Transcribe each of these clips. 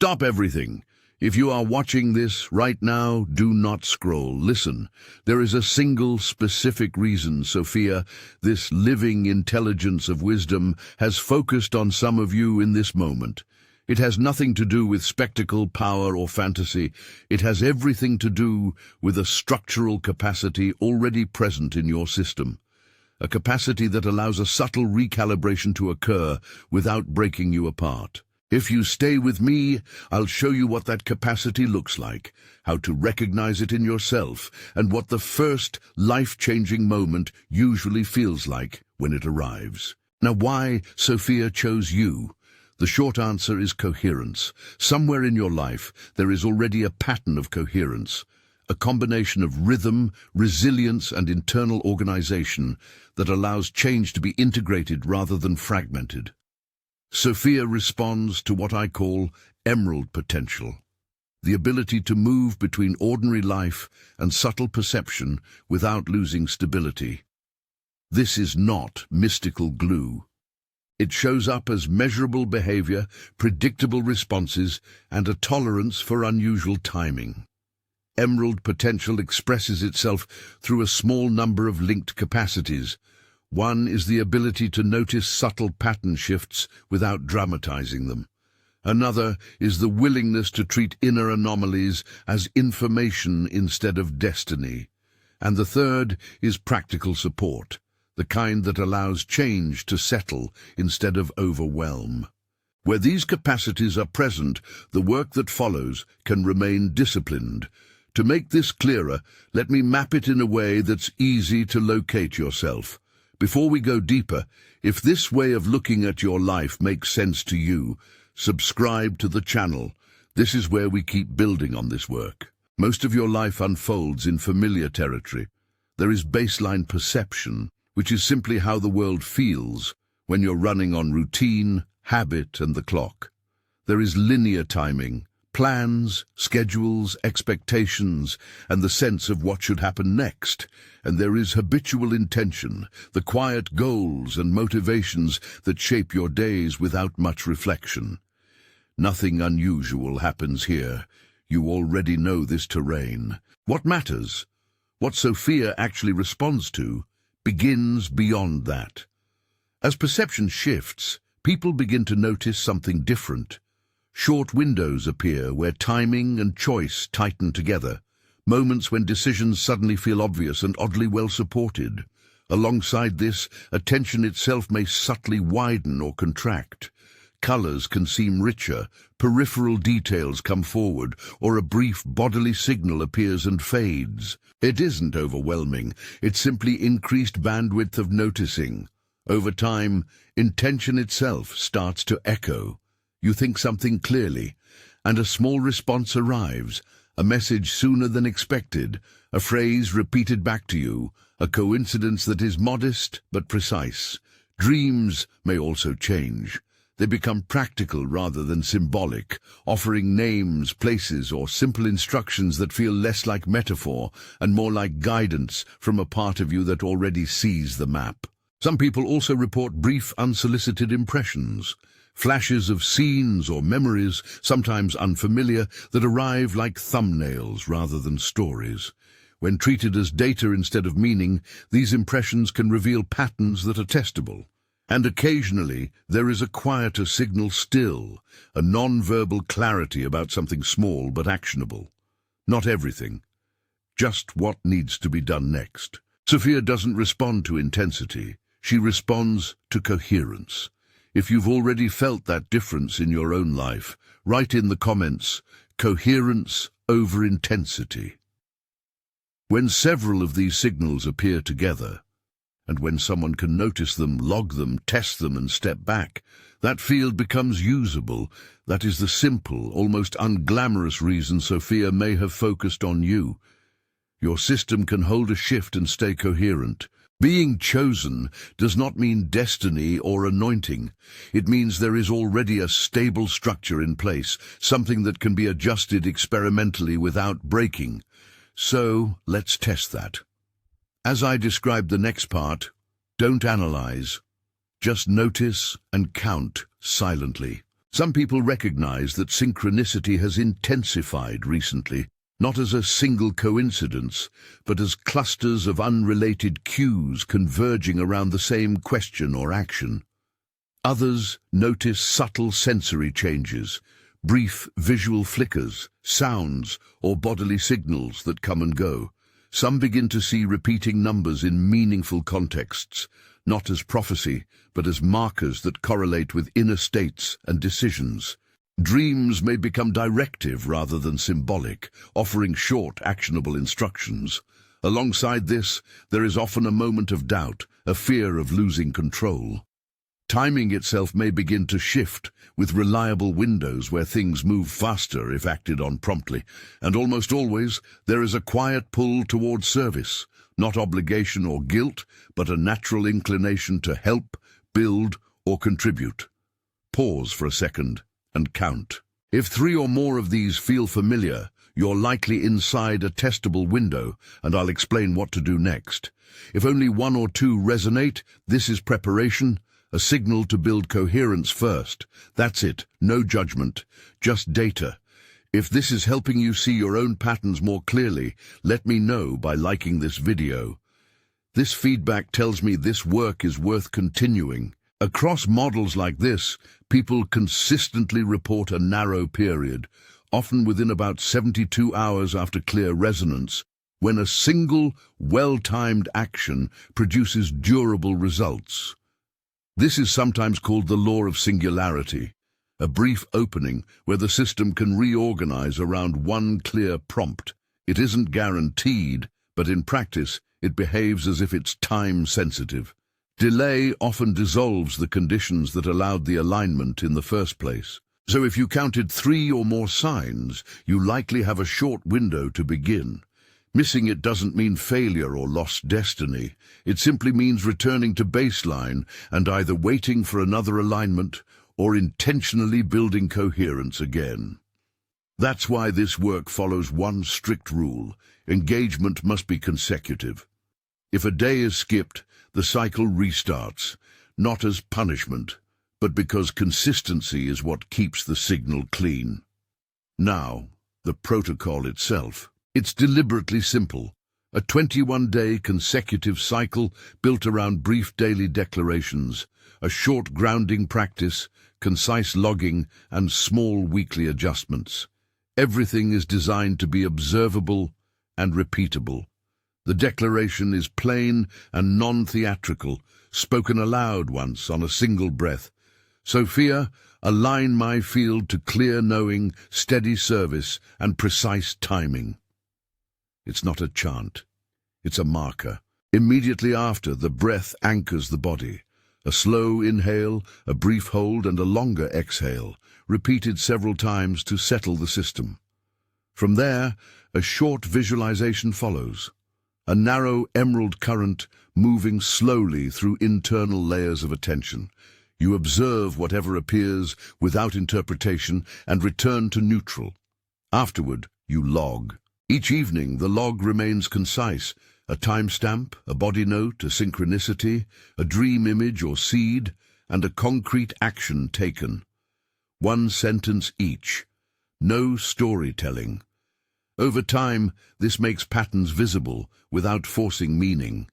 Stop everything. If you are watching this right now, do not scroll. Listen, there is a single specific reason, Sophia, this living intelligence of wisdom, has focused on some of you in this moment. It has nothing to do with spectacle, power, or fantasy. It has everything to do with a structural capacity already present in your system. A capacity that allows a subtle recalibration to occur without breaking you apart. If you stay with me, I'll show you what that capacity looks like, how to recognize it in yourself, and what the first life-changing moment usually feels like when it arrives. Now, why Sophia chose you? The short answer is coherence. Somewhere in your life, there is already a pattern of coherence, a combination of rhythm, resilience, and internal organization that allows change to be integrated rather than fragmented. Sophia responds to what I call emerald potential, the ability to move between ordinary life and subtle perception without losing stability. This is not mystical glue. It shows up as measurable behavior, predictable responses, and a tolerance for unusual timing. Emerald potential expresses itself through a small number of linked capacities. One is the ability to notice subtle pattern shifts without dramatizing them. Another is the willingness to treat inner anomalies as information instead of destiny. And the third is practical support, the kind that allows change to settle instead of overwhelm. Where these capacities are present, the work that follows can remain disciplined. To make this clearer, let me map it in a way that's easy to locate yourself. Before we go deeper, if this way of looking at your life makes sense to you, subscribe to the channel. This is where we keep building on this work. Most of your life unfolds in familiar territory. There is baseline perception, which is simply how the world feels when you're running on routine, habit, and the clock. There is linear timing, plans, schedules, expectations, and the sense of what should happen next. And there is habitual intention, the quiet goals and motivations that shape your days without much reflection. Nothing unusual happens here. You already know this terrain. What matters, what Sophia actually responds to, begins beyond that. As perception shifts, people begin to notice something different. Short windows appear where timing and choice tighten together, moments when decisions suddenly feel obvious and oddly well supported. Alongside this, attention itself may subtly widen or contract. Colors can seem richer, peripheral details come forward, or a brief bodily signal appears and fades. It isn't overwhelming, it's simply increased bandwidth of noticing. Over time, intention itself starts to echo. You think something clearly, and a small response arrives, a message sooner than expected, a phrase repeated back to you, a coincidence that is modest but precise. Dreams may also change. They become practical rather than symbolic, offering names, places, or simple instructions that feel less like metaphor and more like guidance from a part of you that already sees the map. Some people also report brief, unsolicited impressions. Flashes of scenes or memories, sometimes unfamiliar, that arrive like thumbnails rather than stories. When treated as data instead of meaning, these impressions can reveal patterns that are testable. And occasionally, there is a quieter signal still, a non-verbal clarity about something small but actionable. Not everything, just what needs to be done next. Sophia doesn't respond to intensity, she responds to coherence. If you've already felt that difference in your own life, write in the comments, coherence over intensity. When several of these signals appear together, and when someone can notice them, log them, test them, and step back, that field becomes usable. That is the simple, almost unglamorous reason Sophia may have focused on you. Your system can hold a shift and stay coherent. Being chosen does not mean destiny or anointing. It means there is already a stable structure in place, something that can be adjusted experimentally without breaking. So, let's test that. As I describe the next part, don't analyze. Just notice and count silently. Some people recognize that synchronicity has intensified recently, not as a single coincidence, but as clusters of unrelated cues converging around the same question or action. Others notice subtle sensory changes, brief visual flickers, sounds, or bodily signals that come and go. Some begin to see repeating numbers in meaningful contexts, not as prophecy, but as markers that correlate with inner states and decisions. Dreams may become directive rather than symbolic, offering short, actionable instructions. Alongside this, there is often a moment of doubt, a fear of losing control. Timing itself may begin to shift, with reliable windows where things move faster if acted on promptly, and almost always there is a quiet pull toward service, not obligation or guilt, but a natural inclination to help, build, or contribute. Pause for a second and count. If 3 or more of these feel familiar, you're likely inside a testable window, and I'll explain what to do next. If only 1 or 2 resonate, this is preparation, a signal to build coherence first. That's it, no judgment, just data. If this is helping you see your own patterns more clearly, let me know by liking this video. This feedback tells me this work is worth continuing. Across models like this, people consistently report a narrow period, often within about 72 hours after clear resonance, when a single, well-timed action produces durable results. This is sometimes called the law of singularity, a brief opening where the system can reorganize around one clear prompt. It isn't guaranteed, but in practice, it behaves as if it's time-sensitive. Delay often dissolves the conditions that allowed the alignment in the first place. So if you counted 3 or more signs, you likely have a short window to begin. Missing it doesn't mean failure or lost destiny. It simply means returning to baseline and either waiting for another alignment or intentionally building coherence again. That's why this work follows one strict rule: engagement must be consecutive. If a day is skipped, the cycle restarts, not as punishment, but because consistency is what keeps the signal clean. Now, the protocol itself. It's deliberately simple, a 21-day consecutive cycle built around brief daily declarations, a short grounding practice, concise logging, and small weekly adjustments. Everything is designed to be observable and repeatable. The declaration is plain and non-theatrical, spoken aloud once on a single breath. Sophia, align my field to clear knowing, steady service, and precise timing. It's not a chant. It's a marker. Immediately after, the breath anchors the body. A slow inhale, a brief hold, and a longer exhale, repeated several times to settle the system. From there, a short visualization follows. A narrow emerald current moving slowly through internal layers of attention. You observe whatever appears without interpretation and return to neutral. Afterward, you log. Each evening, the log remains concise: a timestamp, a body note, a synchronicity, a dream image or seed, and a concrete action taken. 1 sentence each. No storytelling. Over time, this makes patterns visible without forcing meaning.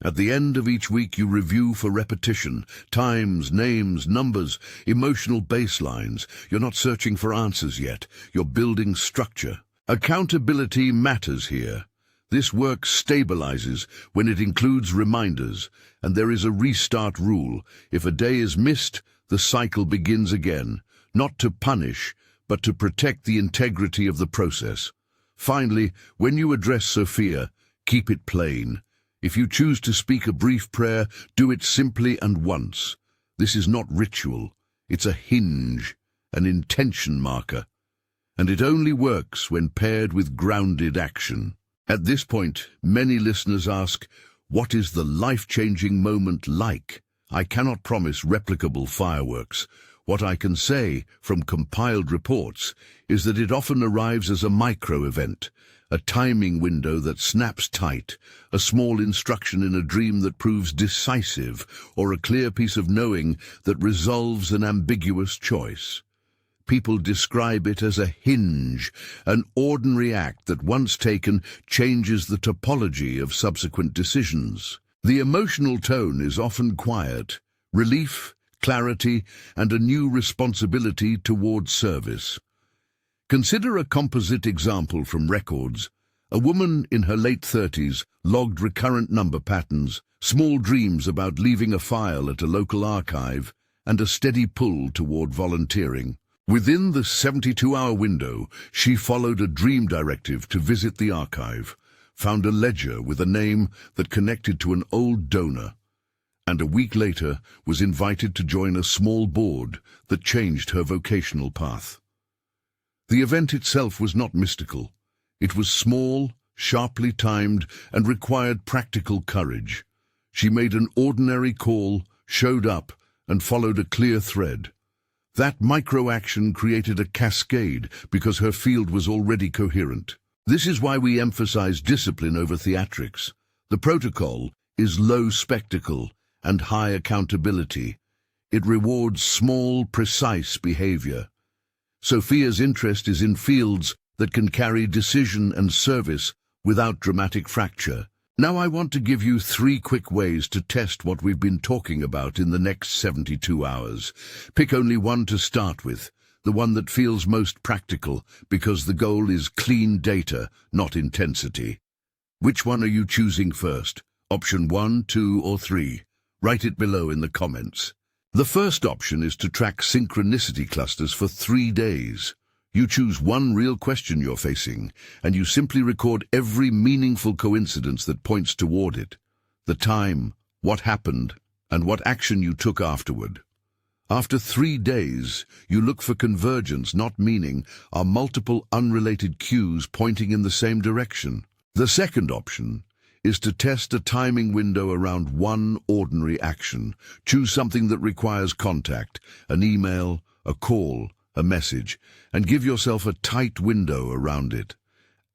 At the end of each week, you review for repetition, times, names, numbers, emotional baselines. You're not searching for answers yet. You're building structure. Accountability matters here. This work stabilizes when it includes reminders, and there is a restart rule. If a day is missed, the cycle begins again, not to punish, but to protect the integrity of the process. Finally, when you address Sophia, keep it plain. If you choose to speak a brief prayer, do it simply and once. This is not ritual. It's a hinge, an intention marker. And it only works when paired with grounded action. At this point, many listeners ask, what is the life-changing moment like? I cannot promise replicable fireworks. What I can say, from compiled reports, is that it often arrives as a micro-event, a timing window that snaps tight, a small instruction in a dream that proves decisive, or a clear piece of knowing that resolves an ambiguous choice. people describe it as a hinge, an ordinary act that once taken changes the topology of subsequent decisions. The emotional tone is often quiet, relief, clarity, and a new responsibility towards service. Consider a composite example from records. A woman in her late 30s logged recurrent number patterns, small dreams about leaving a file at a local archive, and a steady pull toward volunteering. Within the 72-hour window, she followed a dream directive to visit the archive, found a ledger with a name that connected to an old donor, and a week later was invited to join a small board that changed her vocational path. The event itself was not mystical. It was small, sharply timed, and required practical courage. She made an ordinary call, showed up, and followed a clear thread. That micro-action created a cascade because her field was already coherent. This is why we emphasize discipline over theatrics. The protocol is low spectacle and high accountability. It rewards small, precise behavior. Sophia's interest is in fields that can carry decision and service without dramatic fracture. Now I want to give you 3 quick ways to test what we've been talking about in the next 72 hours. Pick only one to start with, the one that feels most practical, because the goal is clean data, not intensity. Which one are you choosing first? Option 1, 2, or 3? Write it below in the comments. The first option is to track synchronicity clusters for 3 days. You choose one real question you're facing, and you simply record every meaningful coincidence that points toward it. The time, what happened, and what action you took afterward. After 3 days, you look for convergence, not meaning, are multiple unrelated cues pointing in the same direction. The second option is to test a timing window around one ordinary action. Choose something that requires contact, an email, a call, a message, and give yourself a tight window around it.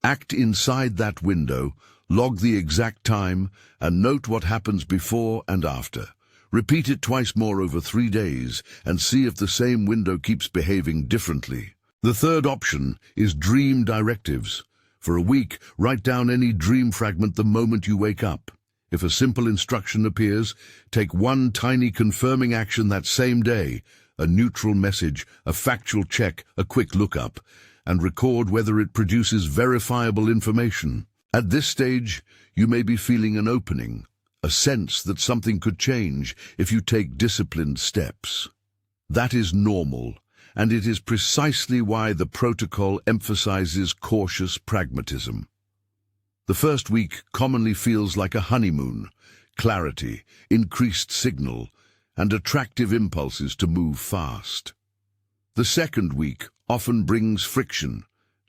Act inside that window, log the exact time, and note what happens before and after. Repeat it twice more over 3 days, and see if the same window keeps behaving differently. The third option is dream directives. For a week, write down any dream fragment the moment you wake up. If a simple instruction appears, take one tiny confirming action that same day, a neutral message, a factual check, a quick lookup, and record whether it produces verifiable information. At this stage, you may be feeling an opening, a sense that something could change if you take disciplined steps. That is normal, and it is precisely why the protocol emphasizes cautious pragmatism. The first week commonly feels like a honeymoon, clarity, increased signal, and attractive impulses to move fast. The second week often brings friction,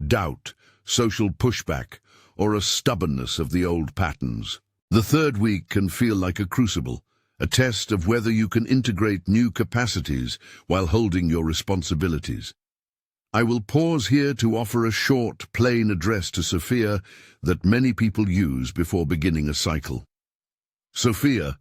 doubt, social pushback, or a stubbornness of the old patterns. The third week can feel like a crucible, a test of whether you can integrate new capacities while holding your responsibilities. I will pause here to offer a short, plain address to Sophia that many people use before beginning a cycle. Sophia,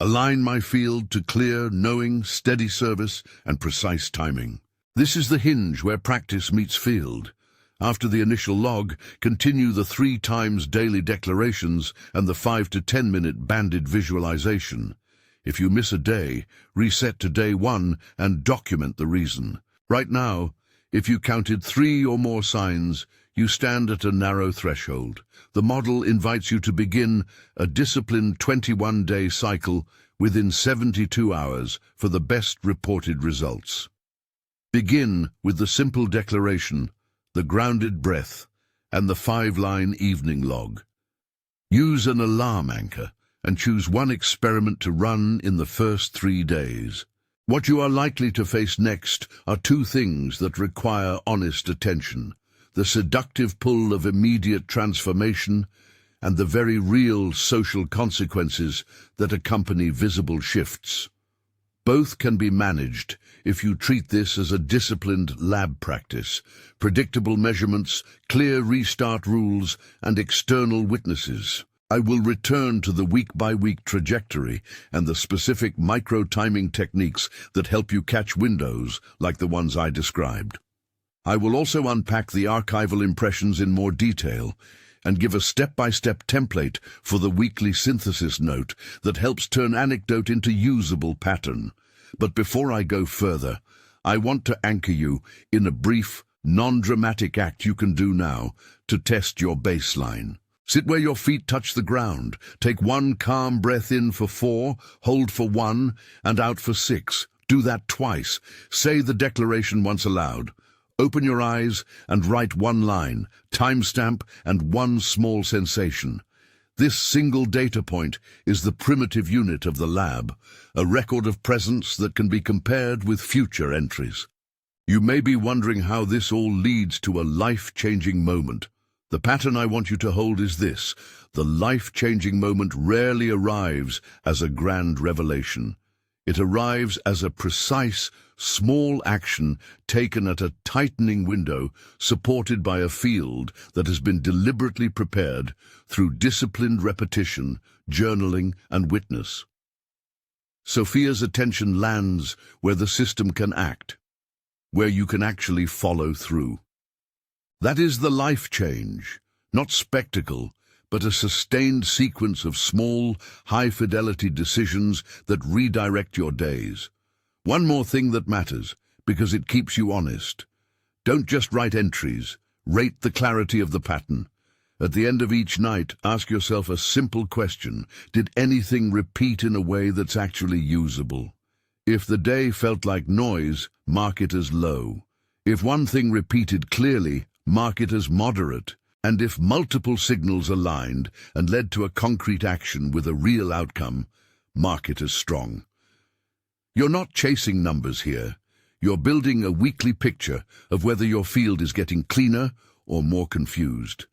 align my field to clear, knowing, steady service, and precise timing. This is the hinge where practice meets field. After the initial log, continue the 3 times daily declarations and the 5 to 10 minute banded visualization. If you miss a day, reset to day 1 and document the reason. Right now, if you counted 3 or more signs, you stand at a narrow threshold. The model invites you to begin a disciplined 21-day cycle within 72 hours for the best reported results. Begin with the simple declaration, the grounded breath, and the 5-line evening log. Use an alarm anchor and choose one experiment to run in the first 3 days. What you are likely to face next are 2 things that require honest attention: the seductive pull of immediate transformation and the very real social consequences that accompany visible shifts. Both can be managed if you treat this as a disciplined lab practice, predictable measurements, clear restart rules, and external witnesses. I will return to the week-by-week trajectory and the specific micro-timing techniques that help you catch windows like the ones I described. I will also unpack the archival impressions in more detail and give a step-by-step template for the weekly synthesis note that helps turn anecdote into usable pattern. But before I go further, I want to anchor you in a brief, non-dramatic act you can do now to test your baseline. Sit where your feet touch the ground. Take one calm breath in for 4, hold for 1, and out for 6. Do that twice. Say the declaration once aloud. Open your eyes and write one line, timestamp, and one small sensation. This single data point is the primitive unit of the lab, a record of presence that can be compared with future entries. You may be wondering how this all leads to a life-changing moment. The pattern I want you to hold is this: the life-changing moment rarely arrives as a grand revelation. It arrives as a precise, small action taken at a tightening window, supported by a field that has been deliberately prepared through disciplined repetition, journaling, and witness. Sophia's attention lands where the system can act, where you can actually follow through. That is the life change, not spectacle, but a sustained sequence of small, high-fidelity decisions that redirect your days. One more thing that matters, because it keeps you honest. Don't just write entries, rate the clarity of the pattern. At the end of each night, ask yourself a simple question: did anything repeat in a way that's actually usable? If the day felt like noise, mark it as low. If one thing repeated clearly, mark it as moderate. And if multiple signals aligned and led to a concrete action with a real outcome, mark it as strong. You're not chasing numbers here. You're building a weekly picture of whether your field is getting cleaner or more confused.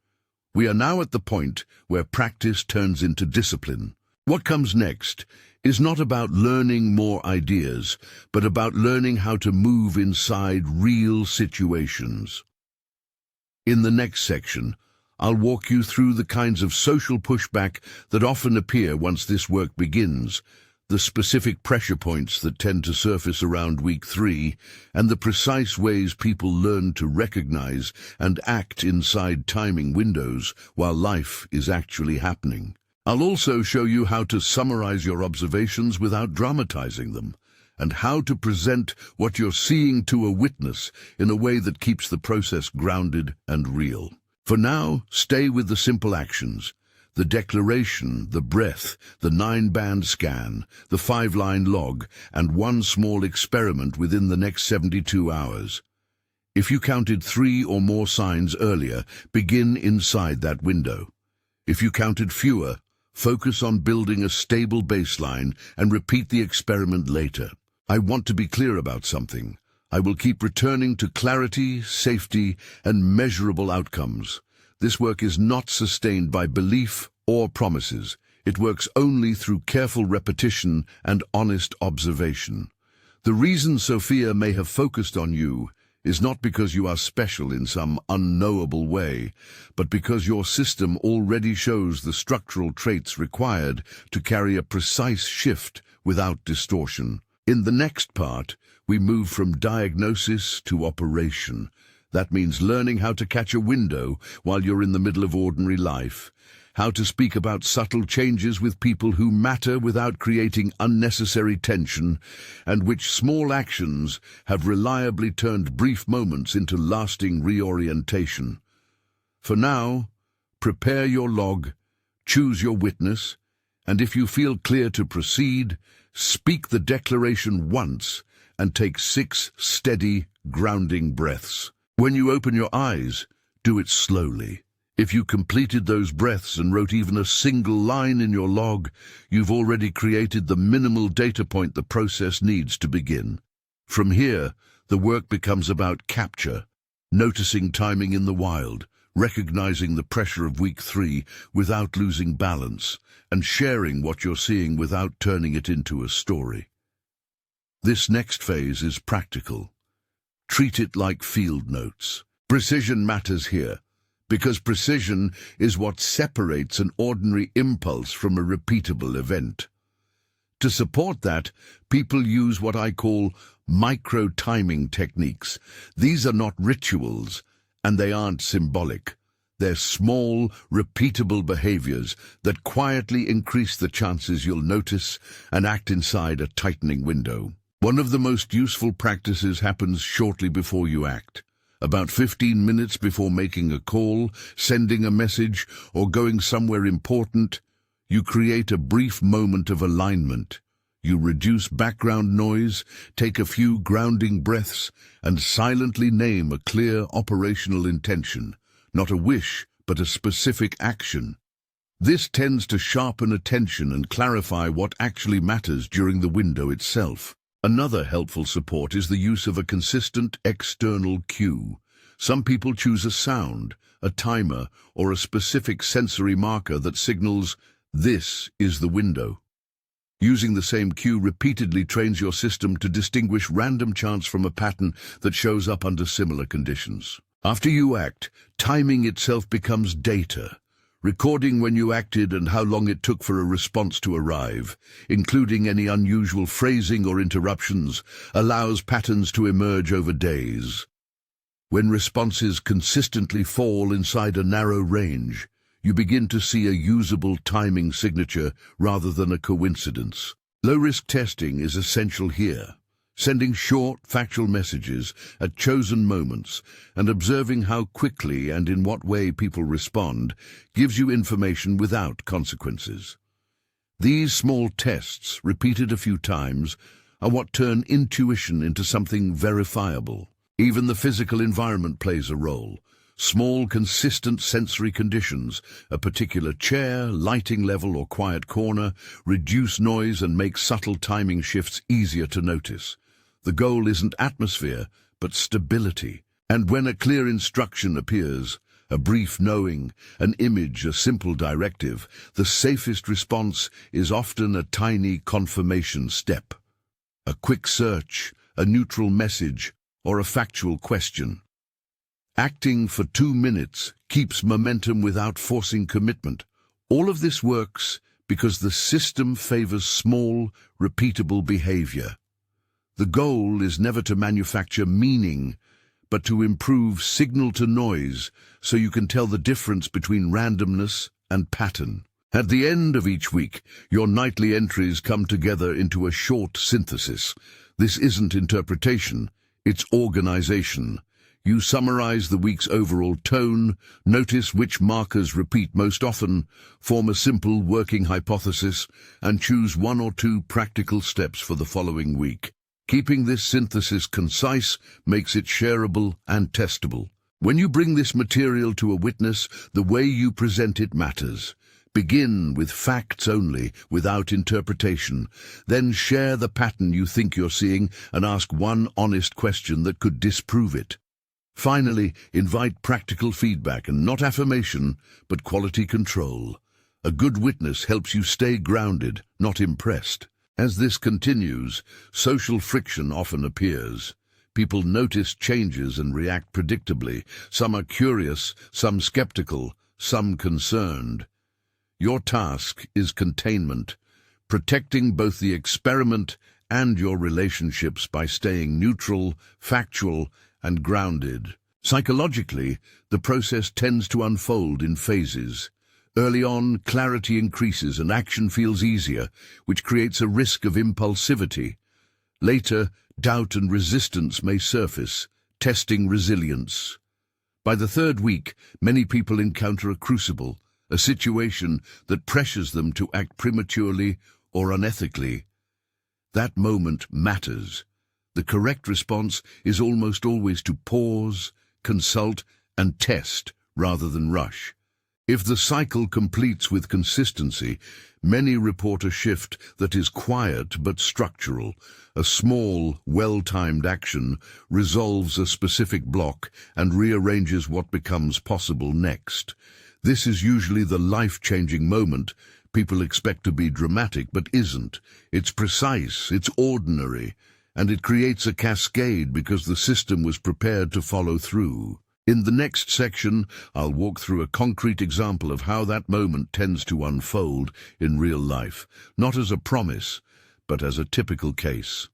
We are now at the point where practice turns into discipline. What comes next is not about learning more ideas, but about learning how to move inside real situations. In the next section, I'll walk you through the kinds of social pushback that often appear once this work begins, the specific pressure points that tend to surface around week 3, and the precise ways people learn to recognize and act inside timing windows while life is actually happening. I'll also show you how to summarize your observations without dramatizing them, and how to present what you're seeing to a witness in a way that keeps the process grounded and real. For now, stay with the simple actions: the declaration, the breath, the 9-band scan, the 5-line log, and one small experiment within the next 72 hours. If you counted 3 or more signs earlier, begin inside that window. If you counted fewer, focus on building a stable baseline and repeat the experiment later. I want to be clear about something. I will keep returning to clarity, safety, and measurable outcomes. This work is not sustained by belief or promises. It works only through careful repetition and honest observation. The reason Sophia may have focused on you is not because you are special in some unknowable way, but because your system already shows the structural traits required to carry a precise shift without distortion. In the next part, we move from diagnosis to operation. That means learning how to catch a window while you're in the middle of ordinary life, how to speak about subtle changes with people who matter without creating unnecessary tension, and which small actions have reliably turned brief moments into lasting reorientation. For now, prepare your log, choose your witness, and if you feel clear to proceed, speak the declaration once and take 6 steady, grounding breaths. When you open your eyes, do it slowly. If you completed those breaths and wrote even a single line in your log, you've already created the minimal data point the process needs to begin. From here, the work becomes about capture, noticing timing in the wild, recognizing the pressure of week 3 without losing balance, and sharing what you're seeing without turning it into a story. This next phase is practical. Treat it like field notes. Precision matters here, because precision is what separates an ordinary impulse from a repeatable event. To support that, people use what I call micro-timing techniques. These are not rituals, and they aren't symbolic. They're small, repeatable behaviors that quietly increase the chances you'll notice and act inside a tightening window. One of the most useful practices happens shortly before you act. About 15 minutes before making a call, sending a message, or going somewhere important, you create a brief moment of alignment. You reduce background noise, take a few grounding breaths, and silently name a clear operational intention, not a wish, but a specific action. This tends to sharpen attention and clarify what actually matters during the window itself. Another helpful support is the use of a consistent external cue. Some people choose a sound, a timer, or a specific sensory marker that signals, "This is the window." Using the same cue repeatedly trains your system to distinguish random chance from a pattern that shows up under similar conditions. After you act, timing itself becomes data, recording when you acted and how long it took for a response to arrive, including any unusual phrasing or interruptions, allows patterns to emerge over days. When responses consistently fall inside a narrow range, you begin to see a usable timing signature rather than a coincidence. Low-risk testing is essential here. Sending short, factual messages at chosen moments and observing how quickly and in what way people respond gives you information without consequences. These small tests, repeated a few times, are what turn intuition into something verifiable. Even the physical environment plays a role. Small, consistent sensory conditions, a particular chair, lighting level, or quiet corner, reduce noise and make subtle timing shifts easier to notice. The goal isn't atmosphere, but stability. And when a clear instruction appears, a brief knowing, an image, a simple directive, the safest response is often a tiny confirmation step. A quick search, a neutral message, or a factual question. Acting for 2 minutes keeps momentum without forcing commitment. All of this works because the system favors small, repeatable behavior. The goal is never to manufacture meaning, but to improve signal-to-noise so you can tell the difference between randomness and pattern. At the end of each week, your nightly entries come together into a short synthesis. This isn't interpretation, it's organization. You summarize the week's overall tone, notice which markers repeat most often, form a simple working hypothesis, and choose 1 or 2 practical steps for the following week. Keeping this synthesis concise makes it shareable and testable. When you bring this material to a witness, the way you present it matters. Begin with facts only, without interpretation. Then share the pattern you think you're seeing and ask one honest question that could disprove it. Finally, invite practical feedback and not affirmation, but quality control. A good witness helps you stay grounded, not impressed. As this continues, social friction often appears. People notice changes and react predictably. Some are curious, some skeptical, some concerned. Your task is containment, protecting both the experiment and your relationships by staying neutral, factual, and grounded. Psychologically, the process tends to unfold in phases. Early on, clarity increases and action feels easier, which creates a risk of impulsivity. Later, doubt and resistance may surface, testing resilience. By the 3rd week, many people encounter a crucible, a situation that pressures them to act prematurely or unethically. That moment matters. The correct response is almost always to pause, consult, and test rather than rush. If the cycle completes with consistency, many report a shift that is quiet but structural. A small, well-timed action resolves a specific block and rearranges what becomes possible next. This is usually the life-changing moment. People expect to be dramatic, but isn't. It's precise, it's ordinary, and it creates a cascade because the system was prepared to follow through. In the next section, I'll walk through a concrete example of how that moment tends to unfold in real life, not as a promise, but as a typical case.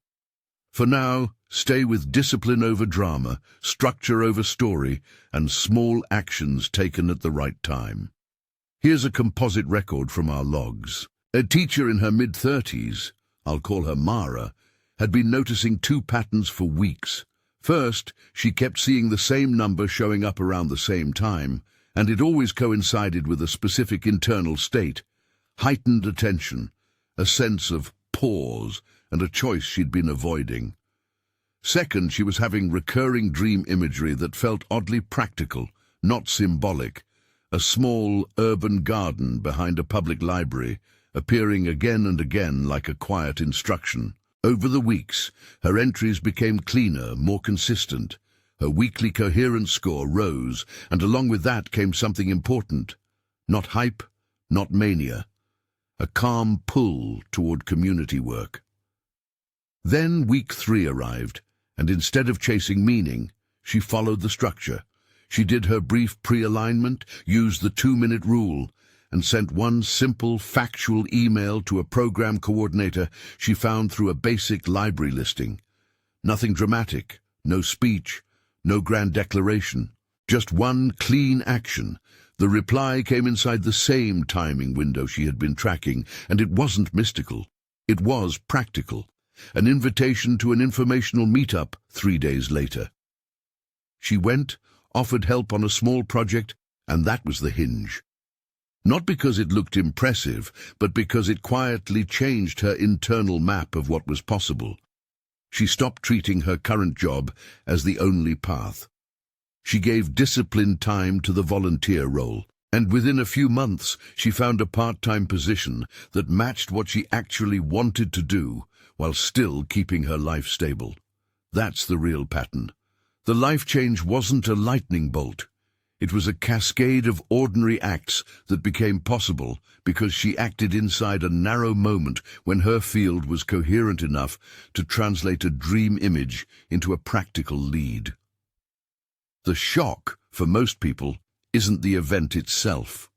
For now, stay with discipline over drama, structure over story, and small actions taken at the right time. Here's a composite record from our logs. A teacher in her mid-30s, I'll call her Mara, had been noticing two patterns for weeks. First, she kept seeing the same number showing up around the same time, and it always coincided with a specific internal state: heightened attention, a sense of pause, and a choice she'd been avoiding. Second, she was having recurring dream imagery that felt oddly practical, not symbolic. A small urban garden behind a public library, appearing again and again like a quiet instruction. Over the weeks, her entries became cleaner, more consistent. Her weekly coherence score rose, and along with that came something important. Not hype, not mania. A calm pull toward community work. Then week 3 arrived, and instead of chasing meaning, she followed the structure. She did her brief pre-alignment, used the 2-minute rule, and sent one simple, factual email to a program coordinator she found through a basic library listing. Nothing dramatic, no speech, no grand declaration. Just one clean action. The reply came inside the same timing window she had been tracking, and it wasn't mystical. It was practical. An invitation to an informational meetup 3 days later. She went, offered help on a small project, and that was the hinge. Not because it looked impressive, but because it quietly changed her internal map of what was possible. She stopped treating her current job as the only path. She gave disciplined time to the volunteer role, and within a few months she found a part-time position that matched what she actually wanted to do while still keeping her life stable. That's the real pattern. The life change wasn't a lightning bolt. It was a cascade of ordinary acts that became possible because she acted inside a narrow moment when her field was coherent enough to translate a dream image into a practical lead. The shock, for most people, isn't the event itself.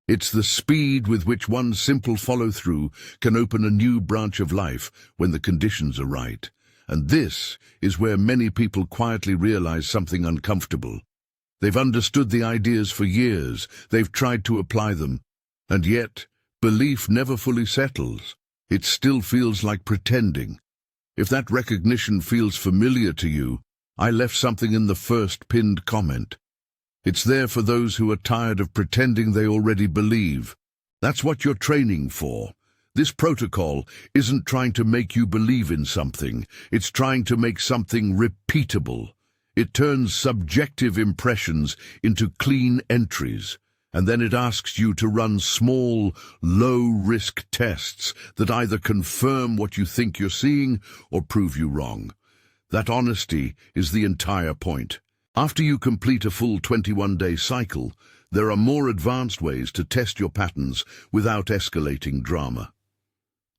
It's the speed with which one simple follow-through can open a new branch of life when the conditions are right. And this is where many people quietly realize something uncomfortable. They've understood the ideas for years, they've tried to apply them, and yet belief never fully settles. It still feels like pretending. If that recognition feels familiar to you, I left something in the first pinned comment. It's there for those who are tired of pretending they already believe. That's what you're training for. This protocol isn't trying to make you believe in something, it's trying to make something repeatable. It turns subjective impressions into clean entries, and then it asks you to run small, low-risk tests that either confirm what you think you're seeing or prove you wrong. That honesty is the entire point. After you complete a full 21-day cycle, there are more advanced ways to test your patterns without escalating drama.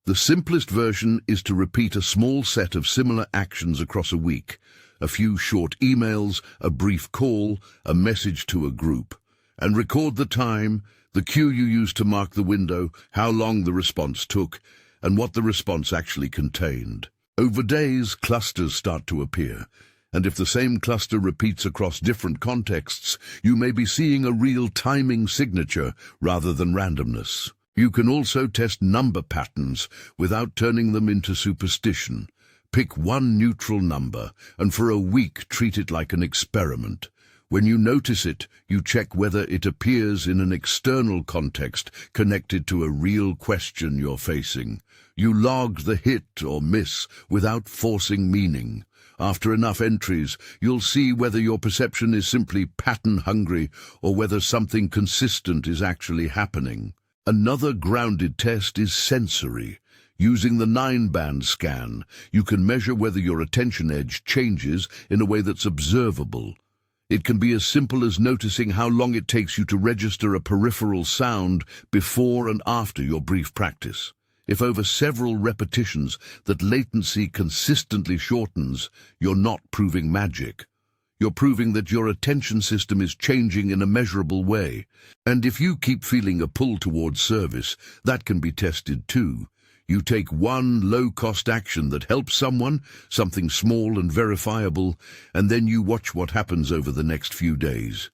The simplest version is to repeat a small set of similar actions across a week. A few short emails, a brief call, a message to a group, and record the time, the cue you used to mark the window, how long the response took, and what the response actually contained. Over days, clusters start to appear, and if the same cluster repeats across different contexts, you may be seeing a real timing signature rather than randomness. You can also test number patterns without turning them into superstition. Pick one neutral number, and for a week treat it like an experiment. When you notice it, you check whether it appears in an external context connected to a real question you're facing. You log the hit or miss without forcing meaning. After enough entries, you'll see whether your perception is simply pattern-hungry or whether something consistent is actually happening. Another grounded test is sensory. Using the 9-band scan, you can measure whether your attention edge changes in a way that's observable. It can be as simple as noticing how long it takes you to register a peripheral sound before and after your brief practice. If over several repetitions that latency consistently shortens, you're not proving magic. You're proving that your attention system is changing in a measurable way. And if you keep feeling a pull towards service, that can be tested too. You take one low-cost action that helps someone, something small and verifiable, and then you watch what happens over the next few days.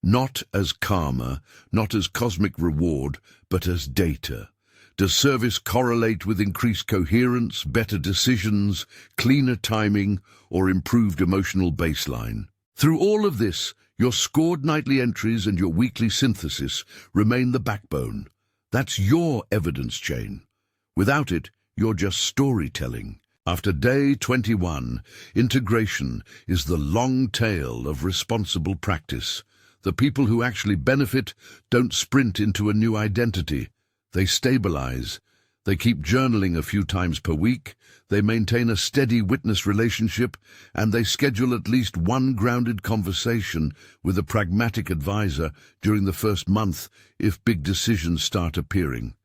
Not as karma, not as cosmic reward, but as data. Does service correlate with increased coherence, better decisions, cleaner timing, or improved emotional baseline? Through all of this, your scored nightly entries and your weekly synthesis remain the backbone. That's your evidence chain. Without it, you're just storytelling. After day 21, integration is the long tail of responsible practice. The people who actually benefit don't sprint into a new identity. They stabilize. They keep journaling a few times per week. They maintain a steady witness relationship, and they schedule at least one grounded conversation with a pragmatic advisor during the first month if big decisions start appearing.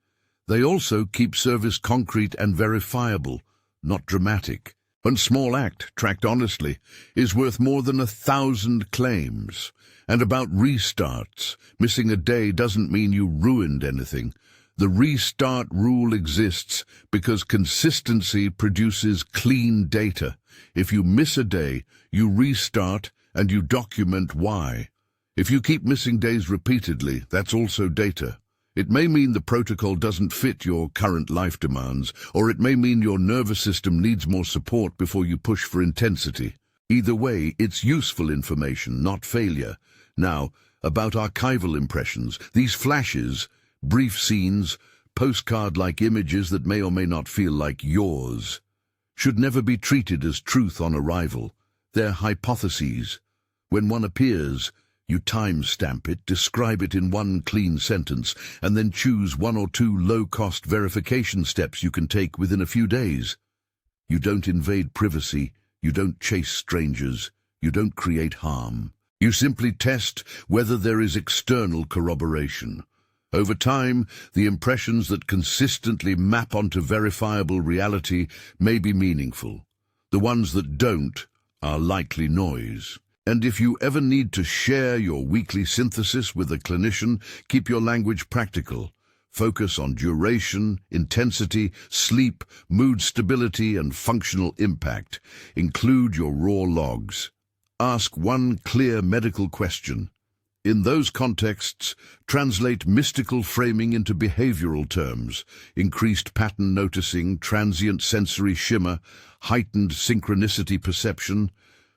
They also keep service concrete and verifiable, not dramatic. One small act, tracked honestly, is worth more than 1,000 claims. And about restarts, missing a day doesn't mean you ruined anything. The restart rule exists because consistency produces clean data. If you miss a day, you restart and you document why. If you keep missing days repeatedly, that's also data. It may mean the protocol doesn't fit your current life demands, or it may mean your nervous system needs more support before you push for intensity. Either way, it's useful information, not failure. Now, about archival impressions, these flashes, brief scenes, postcard-like images that may or may not feel like yours, should never be treated as truth on arrival. They're hypotheses. When one appears, you time-stamp it, describe it in one clean sentence, and then choose one or two low-cost verification steps you can take within a few days. You don't invade privacy, you don't chase strangers, you don't create harm. You simply test whether there is external corroboration. Over time, the impressions that consistently map onto verifiable reality may be meaningful. The ones that don't are likely noise. And if you ever need to share your weekly synthesis with a clinician, keep your language practical. Focus on duration, intensity, sleep, mood stability, and functional impact. Include your raw logs. Ask one clear medical question. In those contexts, translate mystical framing into behavioral terms: increased pattern noticing, transient sensory shimmer, heightened synchronicity perception,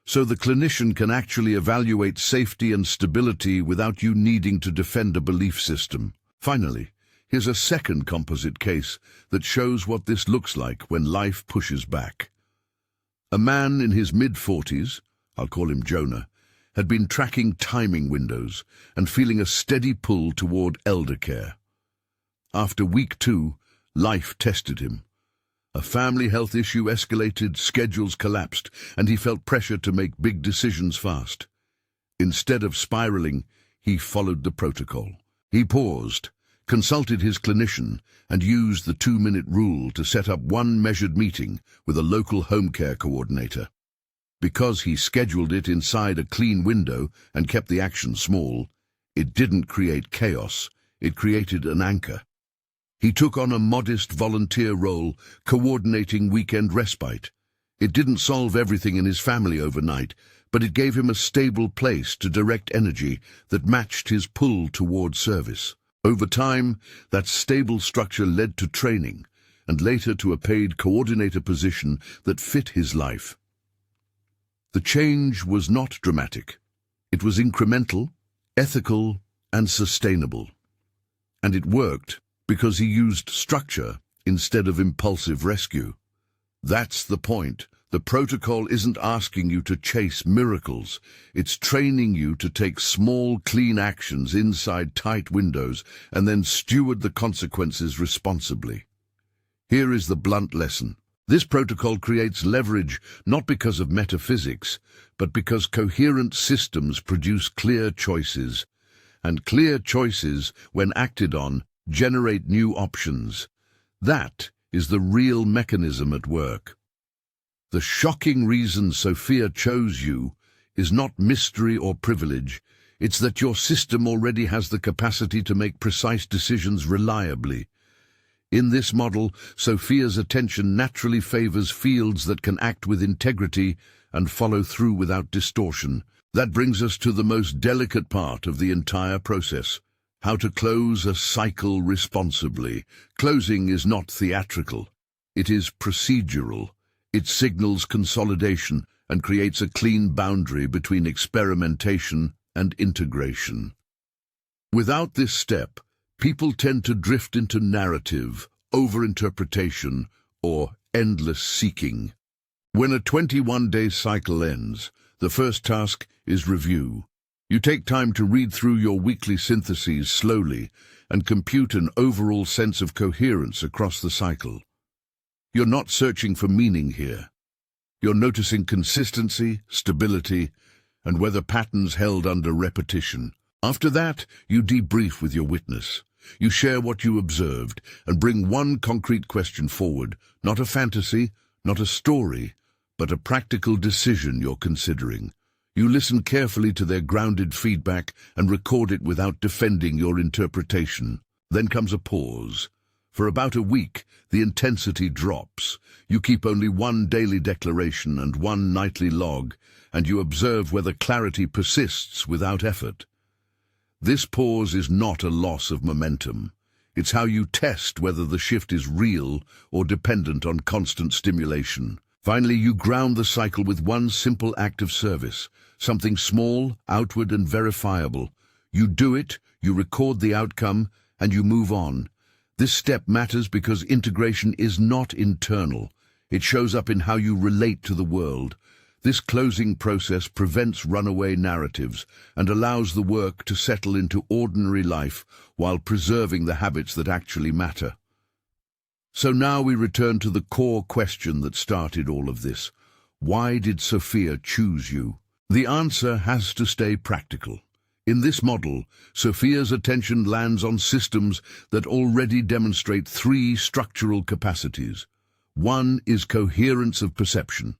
so the clinician can actually evaluate safety and stability without you needing to defend a belief system. Finally, here's a second composite case that shows what this looks like when life pushes back. A man in his mid-40s, I'll call him Jonah, had been tracking timing windows and feeling a steady pull toward elder care. After week 2, life tested him. A family health issue escalated, schedules collapsed, and he felt pressure to make big decisions fast. Instead of spiraling, he followed the protocol. He paused, consulted his clinician, and used the 2-minute rule to set up one measured meeting with a local home care coordinator. Because he scheduled it inside a clean window and kept the action small, it didn't create chaos, it created an anchor. He took on a modest volunteer role, coordinating weekend respite. It didn't solve everything in his family overnight, but it gave him a stable place to direct energy that matched his pull toward service. Over time, that stable structure led to training, and later to a paid coordinator position that fit his life. The change was not dramatic. It was incremental, ethical, and sustainable. And it worked because he used structure instead of impulsive rescue. That's the point. The protocol isn't asking you to chase miracles. It's training you to take small, clean actions inside tight windows and then steward the consequences responsibly. Here is the blunt lesson. This protocol creates leverage not because of metaphysics, but because coherent systems produce clear choices. And clear choices, when acted on, generate new options. That is the real mechanism at work. The shocking reason Sophia chose you is not mystery or privilege. It's that your system already has the capacity to make precise decisions reliably. In this model, Sophia's attention naturally favors fields that can act with integrity and follow through without distortion. That brings us to the most delicate part of the entire process: how to close a cycle responsibly. Closing is not theatrical. It is procedural. It signals consolidation and creates a clean boundary between experimentation and integration. Without this step, people tend to drift into narrative, overinterpretation, or endless seeking. When a 21-day cycle ends, the first task is review. You take time to read through your weekly syntheses slowly and compute an overall sense of coherence across the cycle. You're not searching for meaning here. You're noticing consistency, stability, and whether patterns held under repetition. After that, you debrief with your witness. You share what you observed and bring one concrete question forward, not a fantasy, not a story, but a practical decision you're considering. You listen carefully to their grounded feedback and record it without defending your interpretation. Then comes a pause. For about a week, the intensity drops. You keep only one daily declaration and one nightly log, and you observe whether clarity persists without effort. This pause is not a loss of momentum. It's how you test whether the shift is real or dependent on constant stimulation. Finally, you ground the cycle with one simple act of service, something small, outward, and verifiable. You do it, you record the outcome, and you move on. This step matters because integration is not internal. It shows up in how you relate to the world. This closing process prevents runaway narratives and allows the work to settle into ordinary life while preserving the habits that actually matter. So now we return to the core question that started all of this. Why did Sophia choose you? The answer has to stay practical. In this model, Sophia's attention lands on systems that already demonstrate three structural capacities. One is coherence of perception,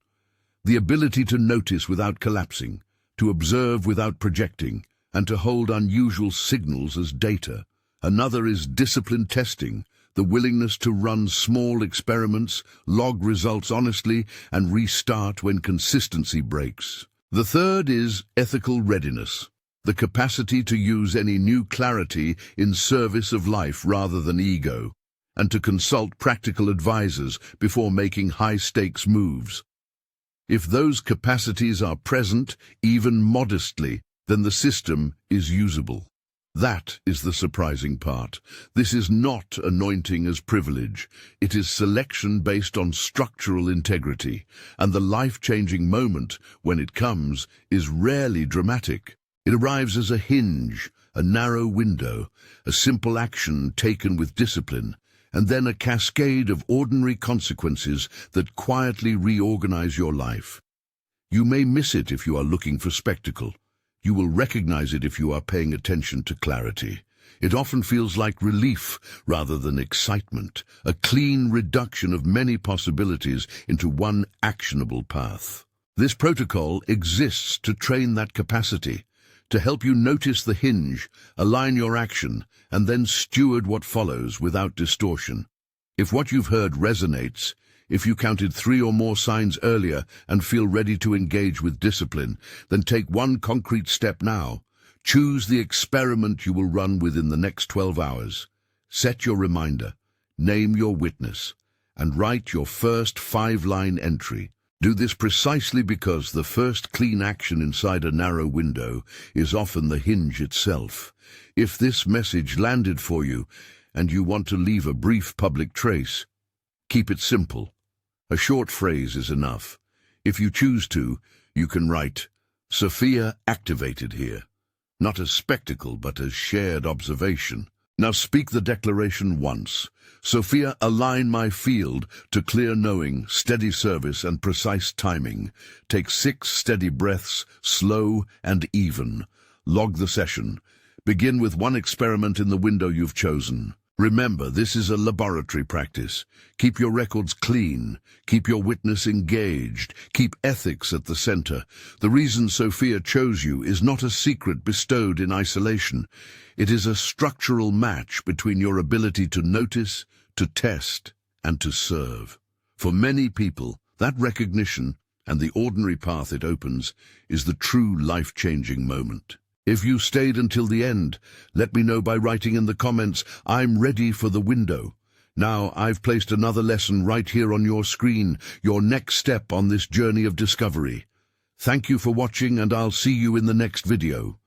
the ability to notice without collapsing, to observe without projecting, and to hold unusual signals as data. Another is disciplined testing, the willingness to run small experiments, log results honestly, and restart when consistency breaks. The third is ethical readiness, the capacity to use any new clarity in service of life rather than ego, and to consult practical advisors before making high-stakes moves. If those capacities are present, even modestly, then the system is usable. That is the surprising part. This is not anointing as privilege. It is selection based on structural integrity, and the life-changing moment, when it comes, is rarely dramatic. It arrives as a hinge, a narrow window, a simple action taken with discipline, and then a cascade of ordinary consequences that quietly reorganize your life. You may miss it if you are looking for spectacle. You will recognize it if you are paying attention to clarity. It often feels like relief rather than excitement, a clean reduction of many possibilities into one actionable path. This protocol exists to train that capacity, to help you notice the hinge, align your action, and then steward what follows without distortion. If what you've heard resonates, if you counted 3 or more signs earlier and feel ready to engage with discipline, then take one concrete step now. Choose the experiment you will run within the next 12 hours. Set your reminder, name your witness, and write your first 5-line entry. Do this precisely because the first clean action inside a narrow window is often the hinge itself. If this message landed for you and you want to leave a brief public trace, keep it simple. A short phrase is enough. If you choose to, you can write, "Sophia activated here," not as spectacle but as shared observation. Now speak the declaration once. Sophia, align my field to clear knowing, steady service, and precise timing. Take 6 steady breaths, slow and even. Log the session. Begin with one experiment in the window you've chosen. Remember, this is a laboratory practice. Keep your records clean. Keep your witness engaged. Keep ethics at the center. The reason Sophia chose you is not a secret bestowed in isolation. It is a structural match between your ability to notice, to test, and to serve. For many people, that recognition and the ordinary path it opens is the true life-changing moment. If you stayed until the end, let me know by writing in the comments, "I'm ready for the window." Now I've placed another lesson right here on your screen, your next step on this journey of discovery. Thank you for watching, and I'll see you in the next video.